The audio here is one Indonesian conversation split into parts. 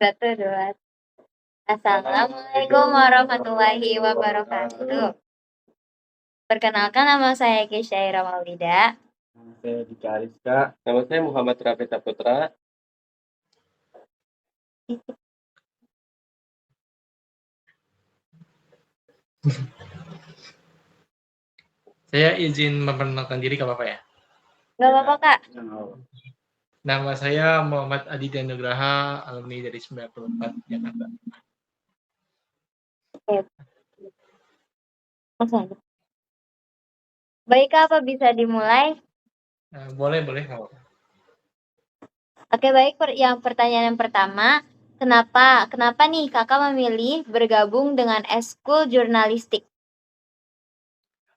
Satu, dua. Assalamualaikum warahmatullahi wabarakatuh. Perkenalkan nama saya Kesyaira Maulida. Saya Dika Ariska. Nama saya Muhammad Rafi Saputra. Saya izin memperkenalkan diri, Kak Bapak ya? Gak apa-apa, Kak. Nama saya Muhammad Aditya Nugraha, alumni dari 94 Jakarta. Oke. Baik, Kak, apa bisa dimulai? Boleh, Kak Bapak. Oke, baik. Yang pertanyaan yang pertama, kenapa nih Kakak memilih bergabung dengan Eskul Jurnalistik?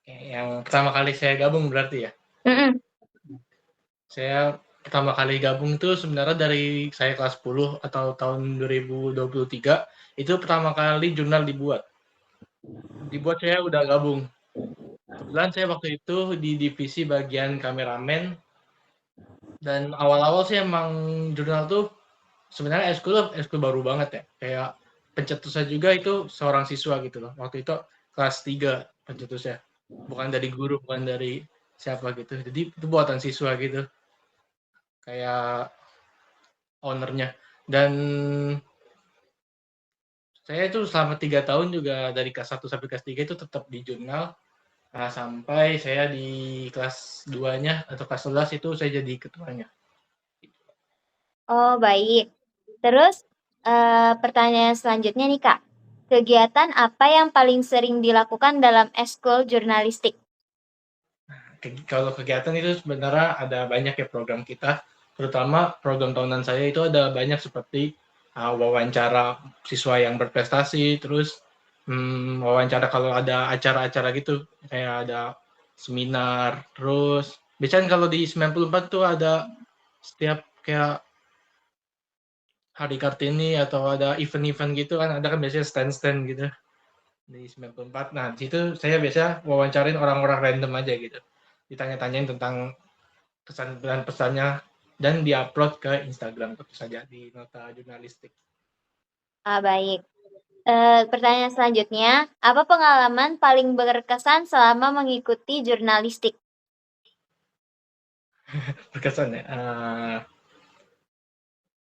Yang pertama kali saya gabung berarti ya? Saya pertama kali gabung itu sebenarnya dari saya kelas 10 atau tahun 2023, itu pertama kali jurnal dibuat. Saya udah gabung. Kebetulan saya waktu itu di divisi bagian kameramen, dan awal-awal sih emang jurnal tuh sebenarnya eskul baru banget ya. Kayak pencetusnya juga itu seorang siswa gitu loh. Waktu itu kelas 3 pencetusnya. Bukan dari guru, bukan dari siapa gitu. Jadi itu buatan siswa gitu. Kayak ownernya. Dan saya itu selama 3 tahun juga dari kelas 1 sampai kelas 3 itu tetap di jurnal. Nah, sampai saya di kelas 2-nya atau kelas 11 itu saya jadi ketuanya. Oh, baik. Terus, pertanyaan selanjutnya nih, Kak. Kegiatan apa yang paling sering dilakukan dalam Eskul Jurnalistik? Kalau kegiatan itu sebenarnya ada banyak ya program kita, terutama program tahunan saya itu ada banyak seperti wawancara siswa yang berprestasi, terus wawancara kalau ada acara-acara gitu, kayak ada seminar, terus biasanya kalau di 94 tuh ada setiap kayak Hari Kartini atau ada event-event gitu kan, ada kan biasanya stand-stand gitu di 94. Nah, di situ saya biasa wawancarain orang-orang random aja gitu. Ditanya-tanyain tentang kesan dan pesannya dan diupload ke Instagram tentu saja di nota jurnalistik. Baik. Pertanyaan selanjutnya, apa pengalaman paling berkesan selama mengikuti jurnalistik? Berkesan ya.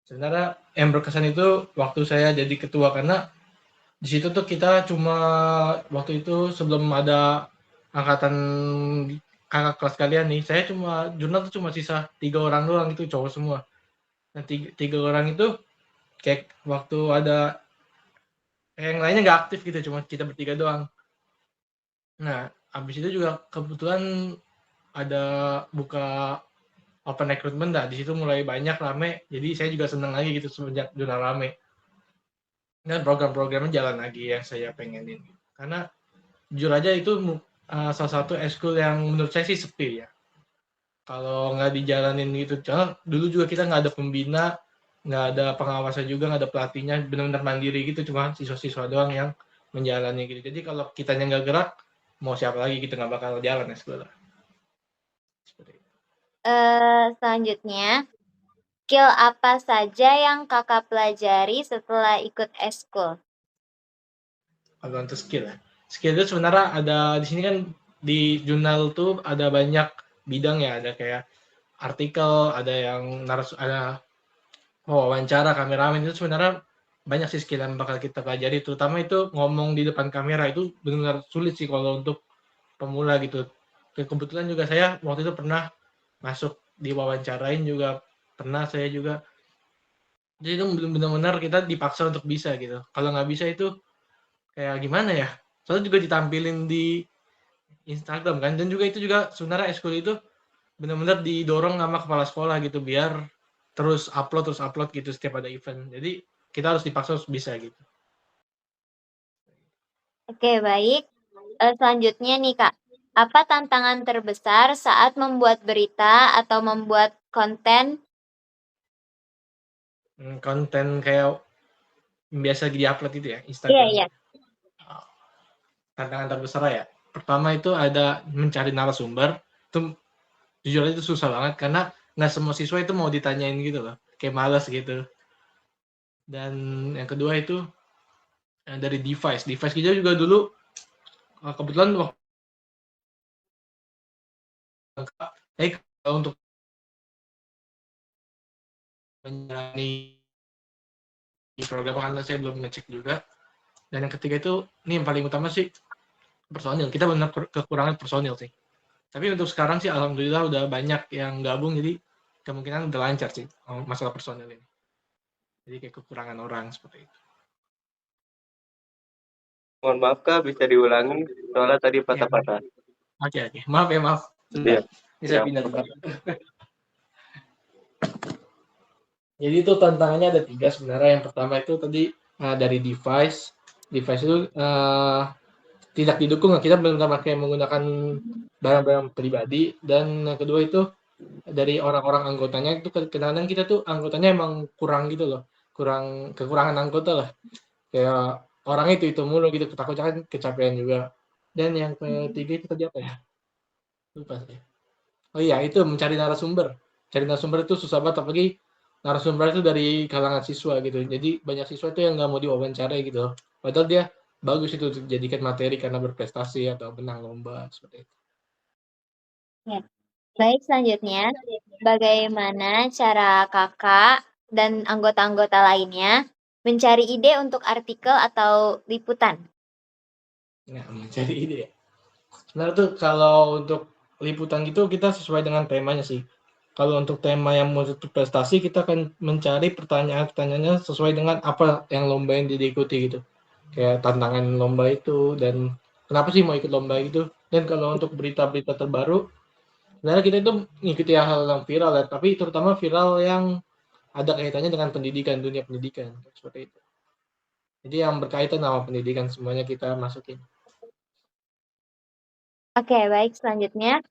Sebenarnya yang berkesan itu waktu saya jadi ketua, karena di situ tuh kita cuma waktu itu sebelum ada angkatan kakak kelas kalian nih, saya cuma jurnal tuh cuma sisa 3 orang doang, itu cowok semua. Nah, tiga orang itu kayak waktu ada yang lainnya nggak aktif gitu, cuma kita bertiga doang. Nah, habis itu juga kebetulan ada buka open recruitment, dah di situ mulai banyak rame, jadi saya juga seneng lagi gitu semenjak jurnal rame. Dan program-programnya jalan lagi yang saya pengenin. Karena jujur aja itu salah satu eskul yang menurut saya sih sepi ya. Kalau nggak dijalanin gitu, karena dulu juga kita nggak ada pembina, nggak ada pengawasan juga, nggak ada pelatihnya, benar-benar mandiri gitu, cuma siswa-siswa doang yang menjalani gitu. Jadi kalau kitanya nggak gerak, mau siapa lagi, kita nggak bakal jalan eskul. Selanjutnya, skill apa saja yang Kakak pelajari setelah ikut eskul? Kalau untuk skill ya. Skill itu sebenarnya ada di sini kan, di jurnal tuh ada banyak bidang ya, ada kayak artikel, ada yang ada wawancara kameramen, itu sebenarnya banyak sih skill yang bakal kita pelajari, terutama itu ngomong di depan kamera itu benar-benar sulit sih kalau untuk pemula gitu. Kebetulan juga saya waktu itu pernah masuk diwawancarain juga, pernah saya juga. Jadi itu benar-benar kita dipaksa untuk bisa gitu. Kalau nggak bisa itu kayak gimana ya? Soalnya juga ditampilin di Instagram kan, dan juga itu juga sebenarnya eskul itu benar-benar didorong sama kepala sekolah gitu, biar terus upload gitu setiap ada event. Jadi kita harus dipaksa harus bisa gitu. Oke, baik. Selanjutnya nih, Kak. Apa tantangan terbesar saat membuat berita atau membuat konten? Konten kayak biasa di-upload itu ya, Iya, Instagram. iya. Tantangan terbesar ya. Pertama itu ada mencari narasumber. Itu jujur aja itu susah banget, karena nggak semua siswa itu mau ditanyain gitu loh. Kayak males gitu. Dan yang kedua itu dari device kita juga dulu kebetulan waktu untuk menjalani program karena saya belum ngecek juga. Dan yang ketiga itu ini yang paling utama sih personil, kita benar kekurangan personil sih. Tapi untuk sekarang sih alhamdulillah udah banyak yang gabung, jadi kemungkinan udah lancar sih masalah personil ini. Jadi kayak kekurangan orang seperti itu. Mohon maaf Kak, bisa diulangi soalnya tadi patah-patah. Oke. Maaf ya, maaf. Sudah. Iya. Ini saya pindah tempat. Jadi itu tantangannya ada 3 sebenarnya. Yang pertama itu tadi dari device. Device itu tidak didukung, kita benar-benar pakai menggunakan barang-barang pribadi. Dan yang kedua itu dari orang-orang anggotanya itu kadang-kadang kita tuh anggotanya emang kurang gitu loh, kekurangan anggota lah, kayak orang itu mulu gitu, takutnya kan kecapean juga. Dan yang ketiga itu tadi apa ya, lupa saya. Oh iya, itu mencari narasumber. Cari narasumber itu susah banget, apalagi narasumber itu dari kalangan siswa gitu. Jadi banyak siswa itu yang nggak mau diwawancarai gitu. Padahal dia bagus itu untuk dijadikan materi karena berprestasi atau menang lomba seperti itu. Ya. Baik, selanjutnya, bagaimana cara kakak dan anggota-anggota lainnya mencari ide untuk artikel atau liputan? Nah, mencari ide ya. Sebenarnya tuh kalau untuk liputan gitu kita sesuai dengan temanya sih. Kalau untuk tema yang mau prestasi, kita akan mencari pertanyaan-pertanyaannya sesuai dengan apa yang lomba yang diikuti gitu. Kayak tantangan lomba itu dan kenapa sih mau ikut lomba itu. Dan kalau untuk berita-berita terbaru, sebenarnya kita itu mengikuti hal yang viral ya, tapi terutama viral yang ada kaitannya dengan pendidikan, dunia pendidikan seperti itu. Jadi yang berkaitan sama pendidikan semuanya kita masukin. Oke, baik, selanjutnya.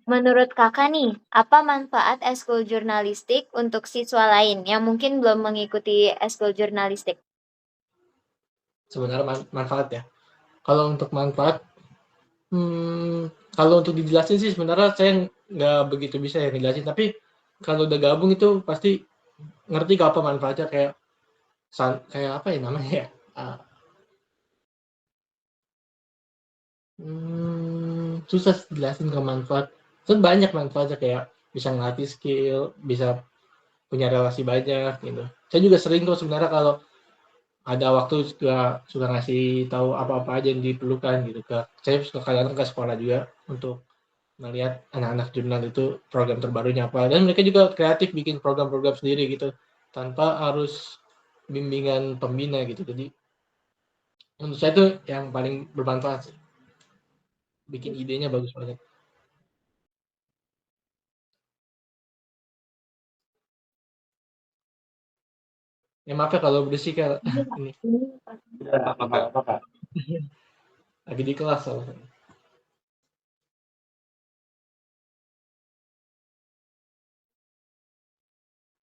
Menurut kakak nih, apa manfaat eskul jurnalistik untuk siswa lain yang mungkin belum mengikuti eskul jurnalistik? Sebenarnya manfaat ya. Kalau untuk manfaat, kalau untuk dijelasin sih sebenarnya saya nggak begitu bisa ya ngejelasin. Tapi kalau udah gabung itu pasti ngerti apa manfaatnya, kayak apa ya namanya ya? Susah jelasin ke manfaat. Kan banyak manfaatnya, kayak bisa ngelatih skill, bisa punya relasi banyak gitu. Saya juga sering kok sebenarnya kalau ada waktu suka ngasih tahu apa-apa aja yang diperlukan gitu. Saya suka kadang ke sekolah juga untuk melihat anak-anak jurnal itu program terbarunya apa, dan mereka juga kreatif bikin program-program sendiri gitu tanpa harus bimbingan pembina gitu. Jadi menurut saya itu yang paling bermanfaat sih, bikin idenya bagus banget. Ya maaf ya kalau berisik ya, ini Apa Kak? lagi di kelas soalnya.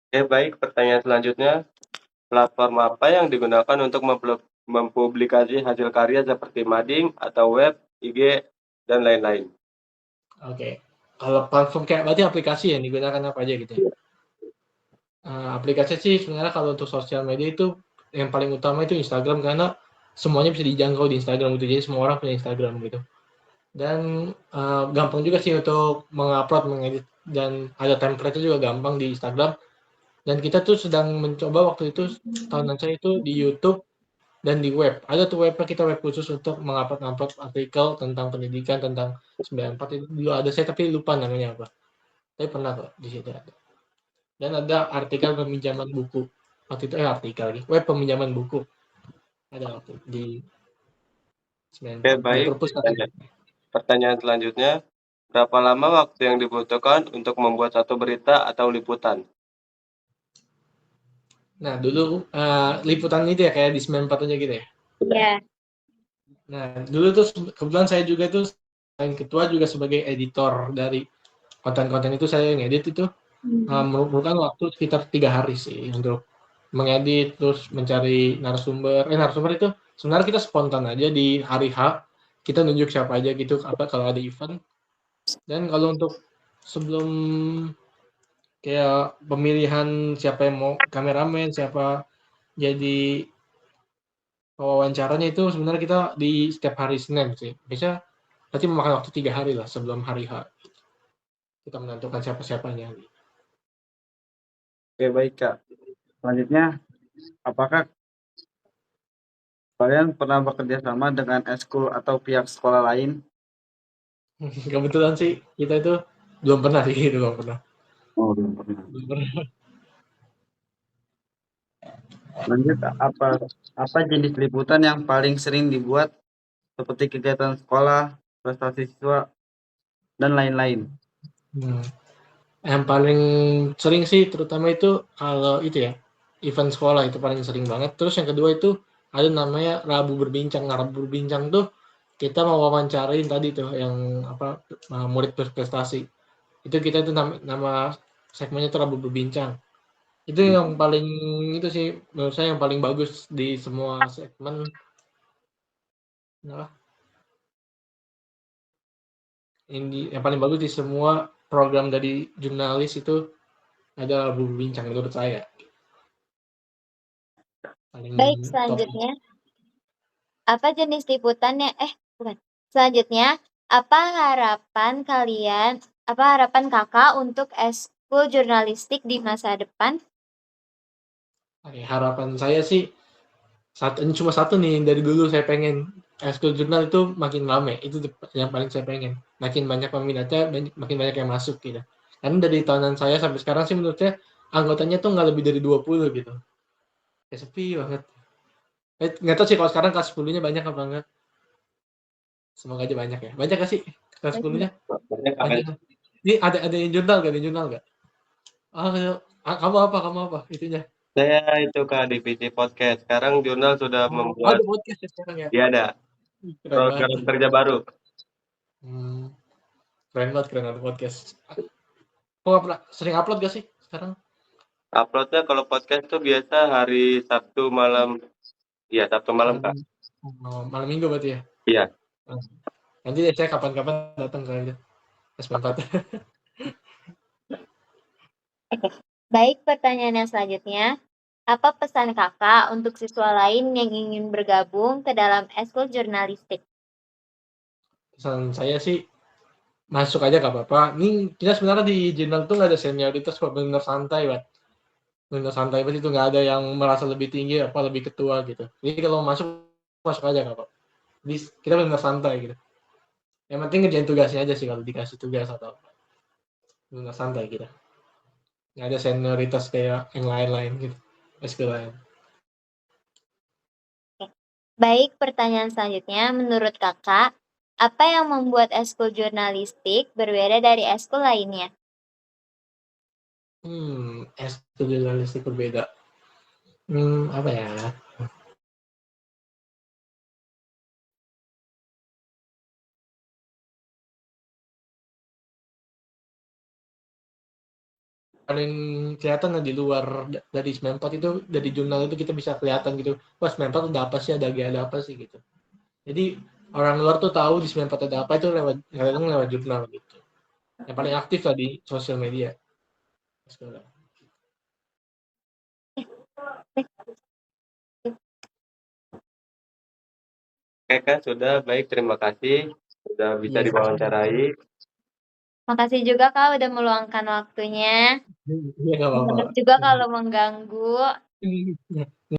Oke, baik. Pertanyaan selanjutnya, platform apa yang digunakan untuk mempublikasi hasil karya seperti mading atau web, IG, dan lain-lain? Oke. Kalau platform kayak berarti aplikasi yang digunakan apa aja gitu ya? Aplikasi sih sebenarnya kalau untuk sosial media itu yang paling utama itu Instagram, karena semuanya bisa dijangkau di Instagram gitu. Jadi semua orang punya Instagram gitu. Dan gampang juga sih untuk mengupload, mengedit, dan ada template juga gampang di Instagram. Dan kita tuh sedang mencoba waktu itu tahunan saya itu di YouTube dan di web. Ada tuh webnya, kita web khusus untuk mengupload artikel tentang pendidikan, tentang 94 itu juga ada, saya tapi lupa namanya apa. Tapi pernah kok di situ ada. Dan ada artikel peminjaman buku. Waktu itu artikel lagi, web peminjaman buku. Ada waktu di Oke, 94 di baik. perpustakaan. Pertanyaan selanjutnya, berapa lama waktu yang dibutuhkan untuk membuat satu berita atau liputan? Nah, dulu liputan itu ya kayak di 94 aja gitu ya. Iya. Nah, dulu tuh kebetulan saya juga tuh selain ketua juga sebagai editor dari konten-konten itu, saya ngedit itu memerlukan waktu sekitar 3 hari sih untuk mengedit, terus mencari narasumber. Narasumber itu sebenarnya kita spontan aja di hari H, kita nunjuk siapa aja gitu apa kalau ada event. Dan kalau untuk sebelum kayak pemilihan siapa yang mau kameramen, siapa Jadi wawancaranya itu sebenarnya kita di setiap hari Senin sih. Biasanya nanti memakan waktu 3 hari lah sebelum hari H. Kita menentukan siapa-siapanya. Oke, baik Kak. Selanjutnya, apakah kalian pernah bekerja sama dengan eskul atau pihak sekolah lain? Kebetulan sih kita itu belum pernah sih, itu belum pernah. Oh, belum pernah. Belum pernah. Lanjut, apa jenis liputan yang paling sering dibuat seperti kegiatan sekolah, prestasi siswa, dan lain-lain? Yang paling sering sih terutama itu kalau itu ya, event sekolah itu paling sering banget. Terus yang kedua itu ada namanya Rabu Berbincang. Nah, Rabu Berbincang tuh kita mau wawancarain tadi tuh yang apa murid berprestasi. Itu kita itu nama segmennya itu Rabu Berbincang. Itu yang paling itu sih menurut saya yang paling bagus di semua segmen. Nah, yang paling bagus di semua program dari jurnalis itu ada Rabu Berbincang menurut saya. Paling Baik, top. selanjutnya. Apa jenis liputannya? Bukan. Selanjutnya, apa harapan kakak untuk eskul jurnalistik di masa depan? Oke, harapan saya sih ini cuma satu nih dari dulu saya pengen eskul jurnal itu makin rame, itu yang paling saya pengen. Makin banyak peminatnya, makin banyak yang masuk gitu. Karena dari tahunan saya sampai sekarang sih menurut saya anggotanya tuh nggak lebih dari 20 gitu. Ya sepi banget. Nggak tahu sih kalau sekarang kelas 10-nya banyak apa enggak. Semoga aja banyak ya. Banyak nggak sih kelas 10-nya? Banyak Kak. Banyak. Ini ada yang jurnal nggak? Ada yang jurnal nggak? Kamu apa? Itunya. Saya itu Kak divisi podcast. Sekarang jurnal sudah Ada membuat podcast ya sekarang ya? ya ada Keren banget. program kerja baru. Keren banget ada podcast. Nggak pernah sering upload gak sih sekarang? Uploadnya kalau podcast tuh biasa hari Sabtu malam. Iya, Sabtu malam Kak. Malam minggu berarti ya? Iya. Nanti deh saya kapan-kapan datang ke itu. S4. Baik, pertanyaan yang selanjutnya. Apa pesan kakak untuk siswa lain yang ingin bergabung ke dalam eskul jurnalistik? Pesan saya sih masuk aja gak apa-apa. Ini kita sebenarnya di jurnal tuh nggak ada senioritas kok, benar santai banget. Benar santai banget itu nggak ada yang merasa lebih tinggi apa lebih ketua gitu. Jadi kalau masuk aja gak apa-apa. Jadi kita benar santai gitu. Yang penting ngerjain tugasnya aja sih kalau dikasih tugas atau apa. Benar santai gitu. Nggak ada senioritas kayak yang lain-lain gitu. Eskul lain. Baik, pertanyaan selanjutnya. Menurut kakak, apa yang membuat eskul jurnalistik berbeda dari eskul lainnya? Eskul jurnalistik berbeda. Apa ya? Paling kelihatan di luar dari 94 itu dari jurnal itu kita bisa kelihatan gitu. Wah 94 ada apa sih, ada apa sih gitu. Jadi orang luar tuh tahu di 94 ada apa itu lewat jurnal gitu. Yang paling aktif lah di sosial media. Oke Kak, sudah baik. Terima kasih sudah bisa diwawancarai. Makasih juga Kak udah meluangkan waktunya. Iya nggak apa-apa. Maaf juga kalau mengganggu.